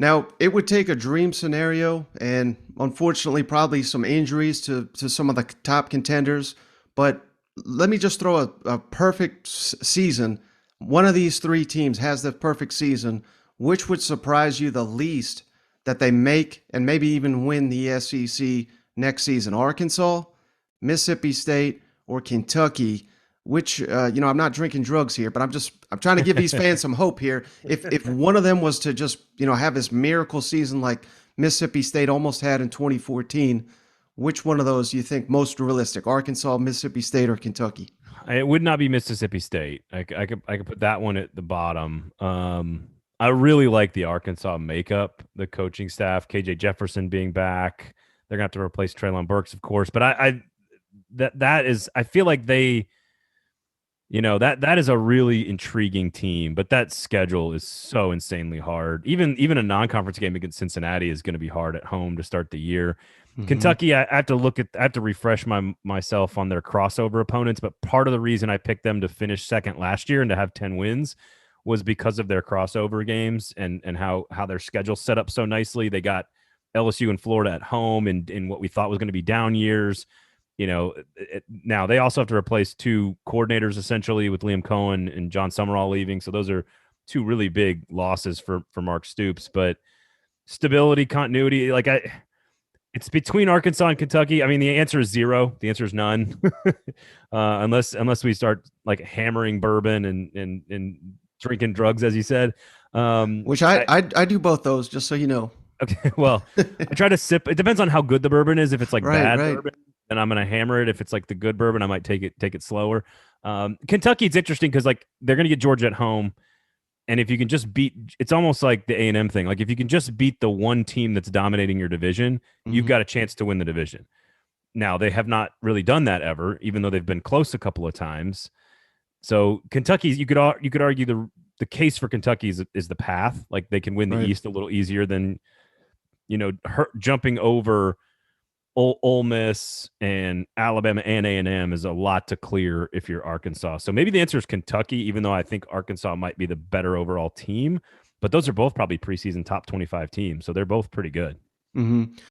Now, it would take a dream scenario and unfortunately probably some injuries to some of the top contenders. But let me just throw a perfect season. One of these three teams has the perfect season. Which would surprise you the least that they make and maybe even win the SEC next season? Arkansas, Mississippi State, or Kentucky? Which I'm not drinking drugs here, but I'm trying to give these fans some hope here. If one of them was to just have this miracle season like Mississippi State almost had in 2014, which one of those do you think most realistic? Arkansas, Mississippi State, or Kentucky? It would not be Mississippi State. I could put that one at the bottom. I really like the Arkansas makeup, the coaching staff, KJ Jefferson being back. They're gonna have to replace Traylon Burks, of course. But that is, I feel like they, that is a really intriguing team. But that schedule is so insanely hard. Even a non-conference game against Cincinnati is going to be hard at home to start the year. Hmm. Kentucky, I have to refresh myself on their crossover opponents, but part of the reason I picked them to finish second last year and to have 10 wins was because of their crossover games and how their schedule set up so nicely. They got LSU and Florida at home in what we thought was going to be down years. Now they also have to replace two coordinators essentially with Liam Cohen and John Summerall leaving. So those are two really big losses for Mark Stoops, but stability, continuity, it's between Arkansas and Kentucky. I mean, the answer is zero. The answer is none, unless we start like hammering bourbon and drinking drugs, as you said. Which I, I I do both those, just so you know. Okay, well, I try to sip. It depends on how good the bourbon is. If it's like Right, bad right. bourbon, then I'm gonna hammer it. If it's like the good bourbon, I might take it slower. Kentucky, it's interesting because like they're gonna get Georgia at home, and if you can just beat, it's almost like the A&M thing. Like if you can just beat the one team that's dominating your division, you've Hmm. got a chance to win the division. Now they have not really done that ever, even though they've been close a couple of times. So Kentucky, you could argue the case for Kentucky is the path. Like they can win the Right. East a little easier than jumping over Ole Miss and Alabama and A&M is a lot to clear if you're Arkansas. So maybe the answer is Kentucky, even though I think Arkansas might be the better overall team. But those are both probably preseason top 25 teams, so they're both pretty good. Hmm.